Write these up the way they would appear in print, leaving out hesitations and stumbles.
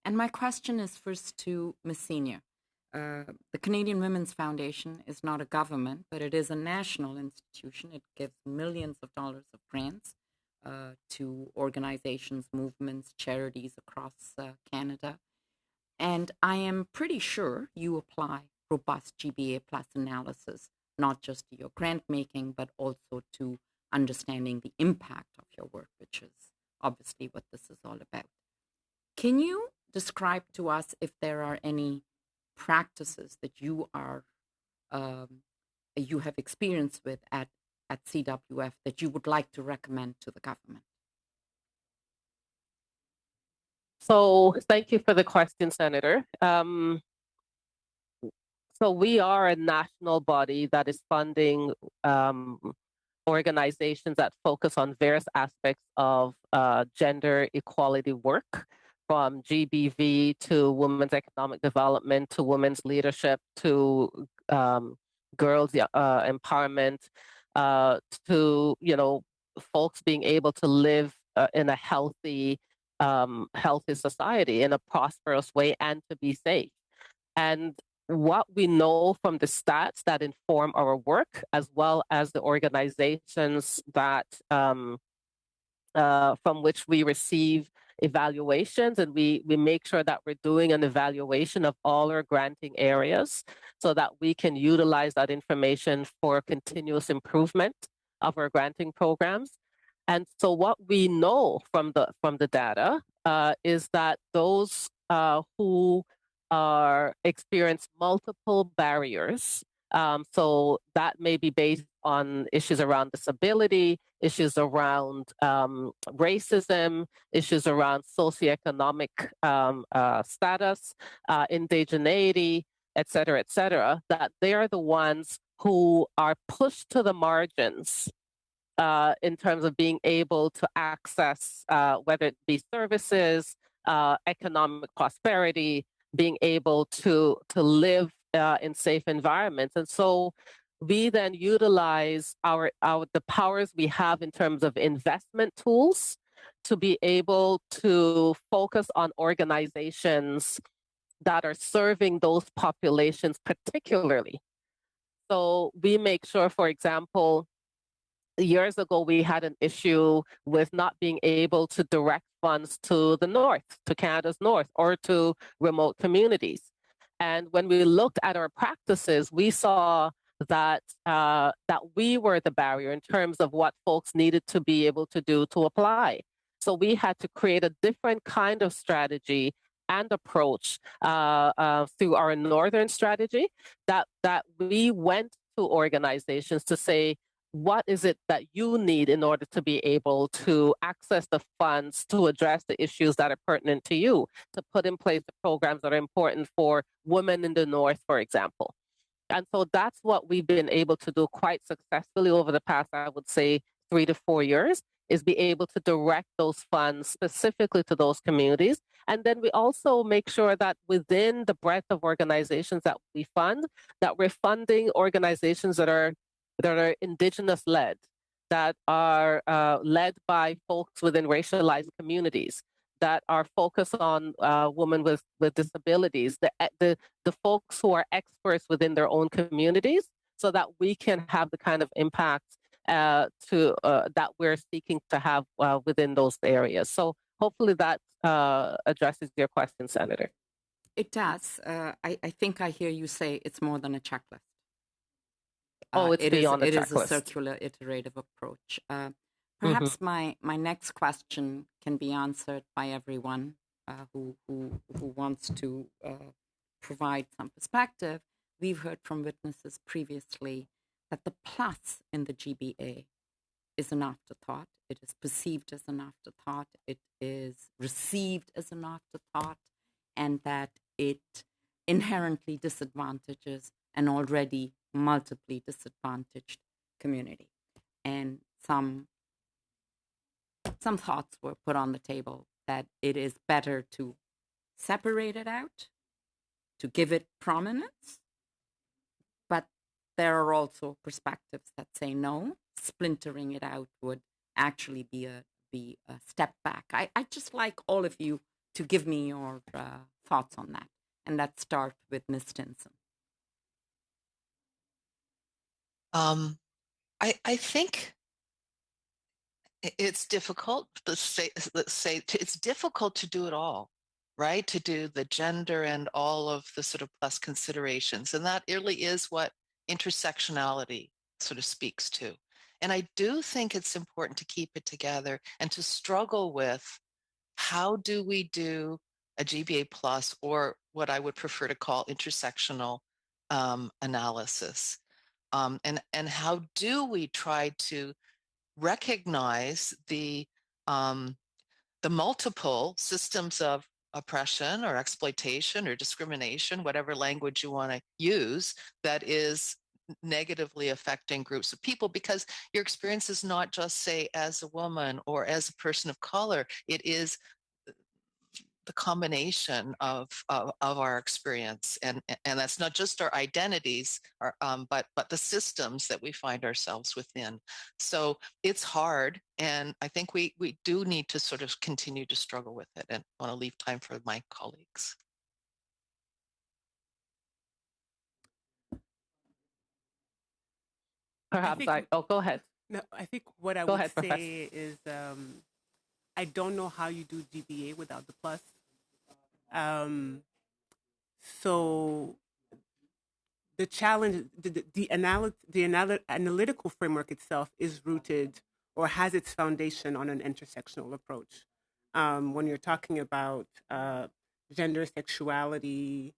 And my question is first to Ms. Senior. The Canadian Women's Foundation is not a government, but it is a national institution. It gives millions of dollars of grants to organizations, movements, charities across Canada. And I am pretty sure you apply robust GBA plus analysis, not just to your grant making, but also to understanding the impact of your work, which is obviously what this is all about. Can you describe to us if there are any practices that you have experience with at CWF that you would like to recommend to the government? So thank you for the question, Senator. So we are a national body that is funding organizations that focus on various aspects of gender equality work, from GBV to women's economic development to women's leadership to girls empowerment to folks being able to live in a healthy society in a prosperous way and to be safe. And what we know from the stats that inform our work, as well as the organizations that from which we receive evaluations, and we make sure that we're doing an evaluation of all our granting areas so that we can utilize that information for continuous improvement of our granting programs. And so what we know from the data is that those who experience multiple barriers. So that may be based on issues around disability, issues around racism, issues around socioeconomic status, indigeneity, et cetera, that they are the ones who are pushed to the margins in terms of being able to access, whether it be services, economic prosperity, being able to live in safe environments. And so we then utilize the powers we have in terms of investment tools to be able to focus on organizations that are serving those populations particularly. So we make sure, for example, years ago, we had an issue with not being able to direct funds to the north, to Canada's north, or to remote communities. And when we looked at our practices, we saw that we were the barrier in terms of what folks needed to be able to do to apply. So we had to create a different kind of strategy and approach through our northern strategy that we went to organizations to say, what is it that you need in order to be able to access the funds to address the issues that are pertinent to you, to put in place the programs that are important for women in the North, for example. And so that's what we've been able to do quite successfully over the past, I would say, 3 to 4 years, is be able to direct those funds specifically to those communities. And then we also make sure that within the breadth of organizations that we fund, that we're funding organizations that are Indigenous-led, that are led by folks within racialized communities, that are focused on women with disabilities, the folks who are experts within their own communities, so that we can have the kind of impact that we're seeking to have within those areas. So hopefully that addresses your question, Senator. It does. I think I hear you say it's more than a checklist. It's beyond a checklist. It is a circular, iterative approach. Perhaps my next question can be answered by everyone who wants to provide some perspective. We've heard from witnesses previously that the plus in the GBA is an afterthought. It is perceived as an afterthought. It is received as an afterthought, and that it inherently disadvantages an already multiply disadvantaged community. And some thoughts were put on the table that it is better to separate it out, to give it prominence. But there are also perspectives that say no, splintering it out would actually be a step back. I'd just like all of you to give me your thoughts on that. And let's start with Ms. Stinson. I think it's difficult. Let's say it's difficult to do it all, right? To do the gender and all of the sort of plus considerations, and that really is what intersectionality sort of speaks to. And I do think it's important to keep it together and to struggle with how do we do a GBA plus, or what I would prefer to call intersectional analysis, and how do we try to recognize the multiple systems of oppression or exploitation or discrimination, whatever language you want to use, that is negatively affecting groups of people, because your experience is not just, say, as a woman or as a person of color. It is the combination of our experience, and that's not just our identities, but the systems that we find ourselves within. So it's hard, and I think we do need to sort of continue to struggle with it, and I want to leave time for my colleagues. Perhaps go ahead. No, I think what I Go would ahead, say Professor. is I don't know how you do GBA without the plus. So the challenge, the analytical framework itself is rooted or has its foundation on an intersectional approach. When you're talking about gender, sexuality,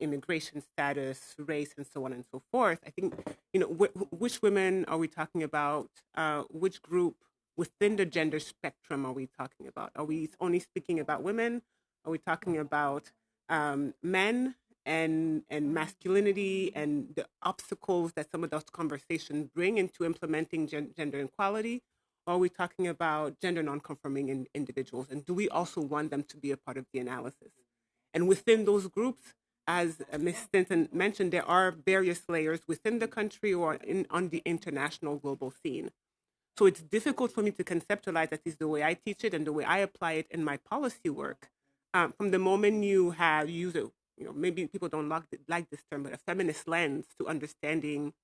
immigration status, race, and so on and so forth, I think, which women are we talking about? Which group within the gender spectrum are we talking about? Are we only speaking about women? Are we talking about men and masculinity and the obstacles that some of those conversations bring into implementing gender equality? Or are we talking about gender nonconforming individuals? And do we also want them to be a part of the analysis? And within those groups, as Ms. Stinson mentioned, there are various layers within the country or on the international global scene. So it's difficult for me to conceptualize, at least the way I teach it and the way I apply it in my policy work. From the moment you use it, maybe people don't like this term, but a feminist lens to understanding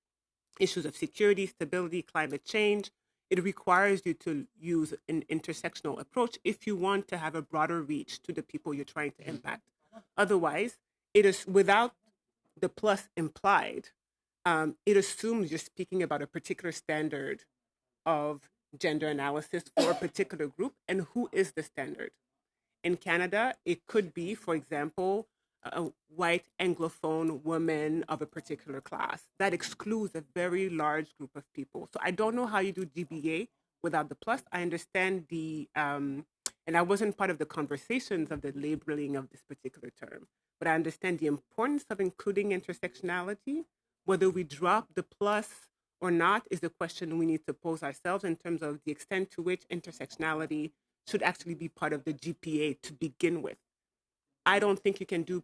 issues of security, stability, climate change, it requires you to use an intersectional approach if you want to have a broader reach to the people you're trying to impact. Otherwise, it is without the plus implied, it assumes you're speaking about a particular standard of gender analysis for a particular group, and who is the standard. In Canada, it could be, for example, a white Anglophone woman of a particular class. That excludes a very large group of people. So I don't know how you do GBA without the plus. I understand and I wasn't part of the conversations of the labeling of this particular term, but I understand the importance of including intersectionality. Whether we drop the plus or not is the question we need to pose ourselves in terms of the extent to which intersectionality should actually be part of the GPA to begin with. I don't think you can do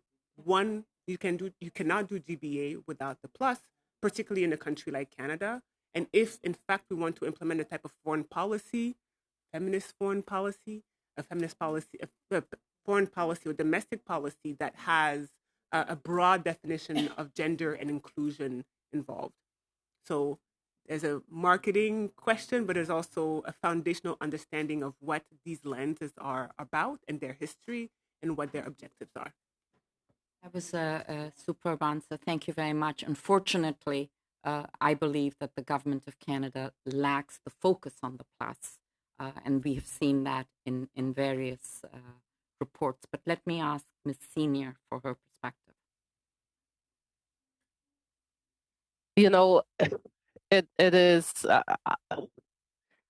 you cannot do GBA without the plus, particularly in a country like Canada. And if in fact we want to implement a type of foreign policy, feminist foreign policy, a foreign policy or domestic policy that has a broad definition of gender and inclusion involved. So there's a marketing question, but there's also a foundational understanding of what these lenses are about and their history and what their objectives are. That was a superb answer. Thank you very much. Unfortunately, I believe that the government of Canada lacks the focus on the plus, and we have seen that in various reports. But let me ask Ms. Senior for her perspective. It is,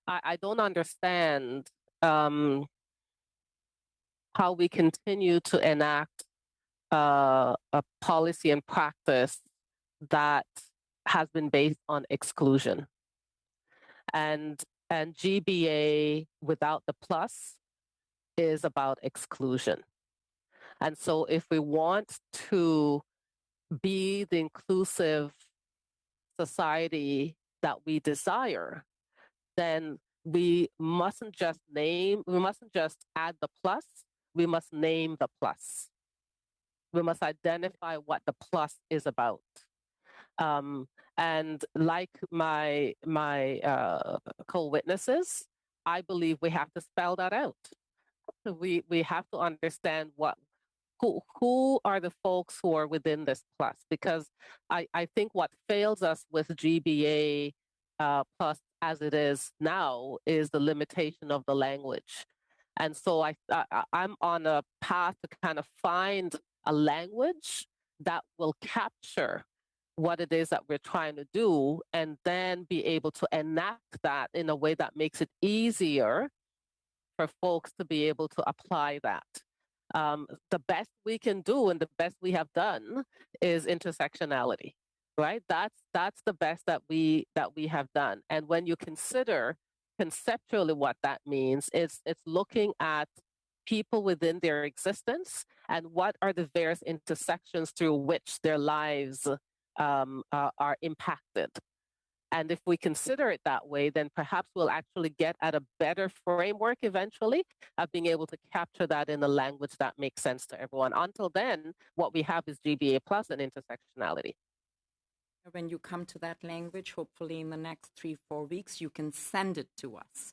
I don't understand how we continue to enact a policy and practice that has been based on exclusion. And GBA without the plus is about exclusion. And so if we want to be the inclusive society that we desire, then we mustn't just add the plus, we must name the plus. We must identify what the plus is about. And like my co-witnesses, I believe we have to spell that out. We have to understand who are the folks who are within this plus, because I think what fails us with GBA plus as it is now is the limitation of the language. And so I'm on a path to kind of find a language that will capture what it is that we're trying to do, and then be able to enact that in a way that makes it easier for folks to be able to apply that. The best we can do and the best we have done is intersectionality, right? That's the best that we have done. And when you consider conceptually what that means, it's looking at people within their existence and what are the various intersections through which their lives are impacted. And if we consider it that way, then perhaps we'll actually get at a better framework eventually of being able to capture that in a language that makes sense to everyone. Until then, what we have is GBA plus and intersectionality. When you come to that language, hopefully in the next 3-4 weeks, you can send it to us.